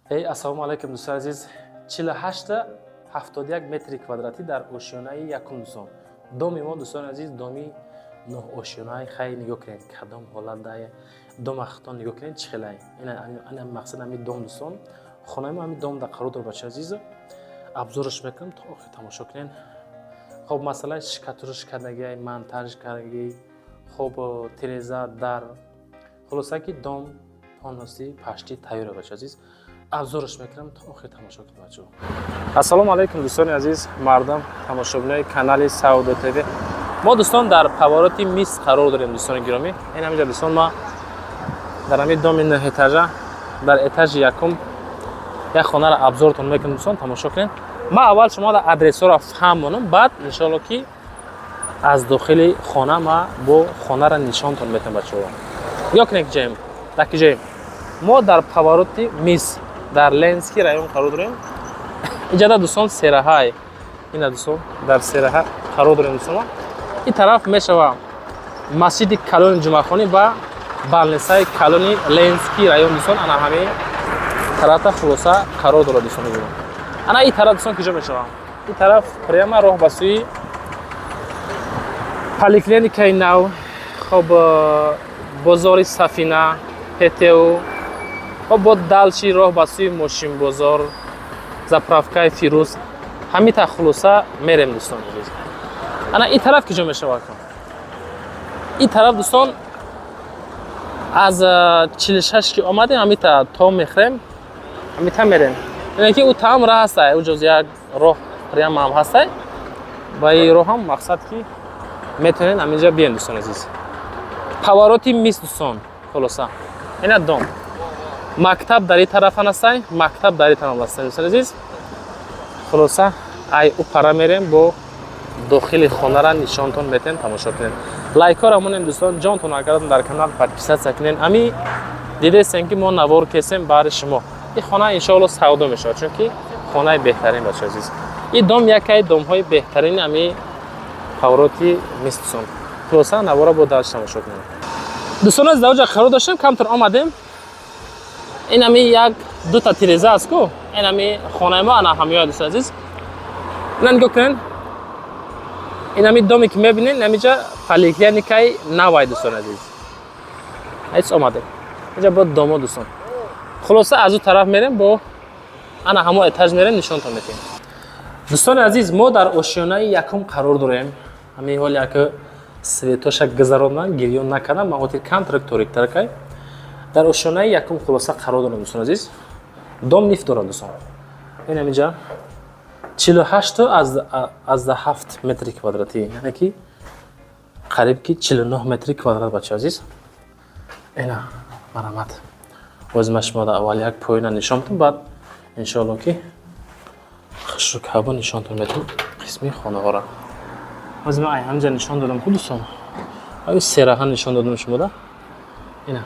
Ассалому алайкум дӯстони азиз. 48-71 метри квадратӣ дар ошиёнаи якум дӯстон. Доми мо дӯстони азиз, доми ноҳошиёнаи хай нигоҳ кунед кадом ҳолат дай дом ахтон нигоҳ кунед чӣ хелай. Ина мақсад ҳамин дом дӯстон. Хонаи мо ҳамин дом дар қарор дорад бачаи азиз. Абзораш мекунам то охир тамошо кунед. Хоб масъалаи шикатуриш кардагӣ, монтаж кардагӣ, хоб тиреза, дар. Хулоса ки дом понуси пашти тайёр бачаи азиз. Абзораш мекунам то охир тамошо кунед бачаҳо. Ассалому алайкум дӯстони азиз, мардам тамошобинои канали Саудо ТВ. Мо дӯстон дар повороти Мис қарор дорем дӯстони гиромӣ. Ин ҳаминҷа дӯстон ма дар ҳамин доми 9 этажа дар этажи якум як хонаро абзортон мекунем дӯстон, тамошо кунед. Ма аввал шуморо адресҳоро фаҳм монам, баъд иншоалло ки аз дохили хона ма бо хонаро нишонтон метавонам бачаҳо. Нигоҳ кунед ҷоем, дар ки ҷоем. Мо дар повороти Мис дар Ленский район қарор дорем. Инҷа дӯстон сераҳай. Ина дӯстон дар сераҳа қарор дорем дӯстон. ин тараф мешава масҷиди калони ҷумъахонӣ ва балнесаи калони Ленский район дӯстон. Ана ҳамин тарафта хулоса қарор дорад дӯстон. Ана ин тараф дӯстон киҷо мешава? Ин тараф прямо роҳ ба сӯи поликлиникаи нав, хоб бозори Сафина, ПТУ, хоб бо далчи роҳ ба сӯи мошинбозор, заправкаи Фирӯз. Ҳамита хулоса мерем дӯстон. Ана ин тараф киҷо мешавад? Ин тараф дӯстон аз 46 ки омадем, ҳамита то мехрем, ҳамита мерем. Яъне ки ӯ таам раҳ ҳастай, ӯ ҷоз як роҳ прямо ҳам ҳастай. Ба ин роҳ ҳам мақсад ки метавонед ҳаминҷа биёед дӯстон азиз. Повороти Мис дӯстон. Хулоса ина дом. Мактаб дар ин тараф ҳастай, мактаб дар ин тараф ҳастай дӯстон азиз. Хулоса ай ӯ пара мерем бо дохили хонара нишонтон метавонед тамошо кунед. Лайкора монем дӯстон, ҷонтон агар дар канал подписатсия кунед. Ами дидестен ки мо навор кесем баъри шумо. ин хона иншоалло савдо мешавад, чунки хонаи беҳтарин бачаҳо азиз. ин дом яке домҳои беҳтарини ами повороти Мис дӯстон. Хулоса навора бо далш тамошо кунед. дӯстон аз давоҷа қарор доштем, камтар омадем. ин ами як дута тиреза аст ку. ин ами хонаи мо ана ҳамёя дӯстон азиз. ина нигоҳ кунед. ин ами доме ки мебинед, инамиҷа поликлиникаи навай дӯстон азиз. ҳеҷ омадем. инҷа бо домо дӯстон. хулоса аз ӯ тараф мерем, бо ана ҳамо этаж мерем, нишонтон метавонем. дӯстони азиз, мо дар ошиёнаи якум қарор дорем. ҳамин ҳол як светоша гузарондан гирён накардам, ба хотир камтар ториктар кай. дар ошиёнаи якум хулоса қарор дорем дӯстон азиз. дом лифт дорад дӯстон. ин ҳаминҷа 48-17 метри квадратӣ, яъне ки қариб ки 49 метри квадрат бачаҳо азиз. ина марамат. Озма шумода аввал як поина нишонтон, баъд иншоалло ки хушру каба нишонтон метавонам қисми хонаҳоро. Озма ай ҳамҷа нишон додам ку дӯстон. Ай сераҳа нишон додам шумода. ина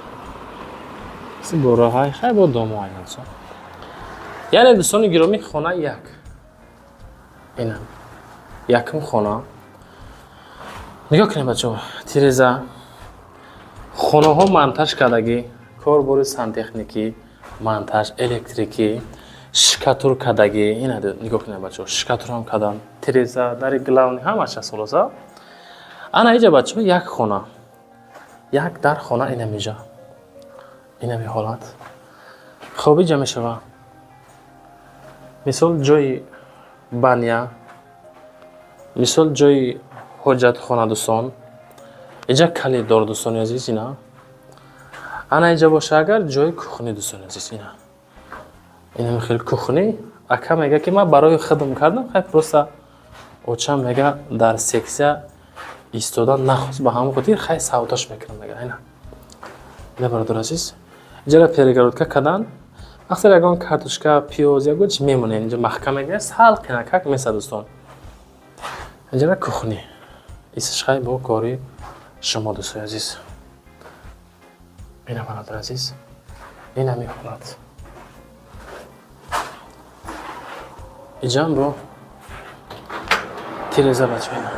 си бо раҳай хай бо домо ай дӯстон. яъне дӯстони гиромӣ, хона як. ина якум хона. нигоҳ кунед бачаҳо, тиреза, хонаҳо монтаж кардагӣ, корбори сантехникӣ, монтаж, электрикӣ, шикатур кардагӣ. ина нигоҳ кунед бачаҳо, шикатурам кардан, тиреза, дари главни ҳамааш аст хулоса. ана инҷа бачаҳо як хона. як дар хона ин ҳаминҷа. ин ҳамин ҳолат. хоб инҷа мешава. мисол ҷои баня, мисол ҷои ҳоҷатхона дӯстон. инҷа калиддор дӯстони азиз. ина ана инҷа боша агар ҷои кухни дӯстони азиз. ина ина хел кухни. ака мега ки ман барои худам кардам, хай просто очам мега дар сексия истодан нахост, ба ҳамон хотир хай савдош мекунам мега. ина ина бародор азиз. инҷа перегородка кардан. аксар ягон картошка, пиёз ягон чи мемонед. инҷа маҳкам мега салқина как меса дӯстон. инҷа кухни. исш хай бо кори шумо дӯстони азиз. ина бародор азиз. ин ҳамин ҳолат. инҷаам бо тиреза бачаҳо.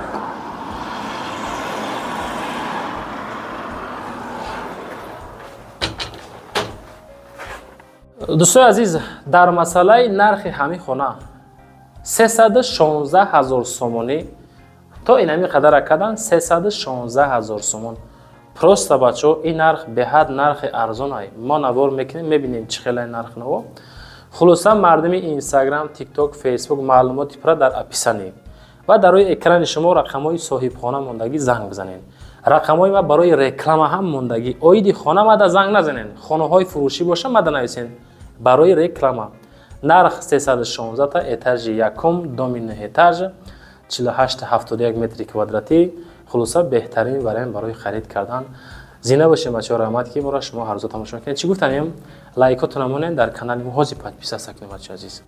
дӯстои азиз, дар масъалаи нархи ҳамин хона 316 000 сомонӣ то инами қадара кадан 316 000 сомон. Просто бачо ин нарх беҳад нархи арзон ай. Мо навор мекунем мебинем чӣ хелай нарх наво. Хулоса мардуми Instagram, TikTok, Facebook маълумоти пура дар описание ва дар рӯи экрани шумо рақамҳои соҳибхона мондагӣ занг бизанед. Рақамҳои ма барои реклама ҳам мондагӣ. Оиди хона мада занг назанед. Хонаҳои фурӯшӣ боша мада нависед барои реклама. Нарх 316 та этажи якум, домини этаж 48-71 метри квадратӣ. Хулоса беҳтарин вариант барои харид кардан. Зинда бошед бачаҳо, раҳмат ки моро шумо ҳар рӯза тамошо мекунед. Чӣ гуфтам? Лайкотон намонед, дар канали мо ҳозир подписа сакнед бачаҳо азиз.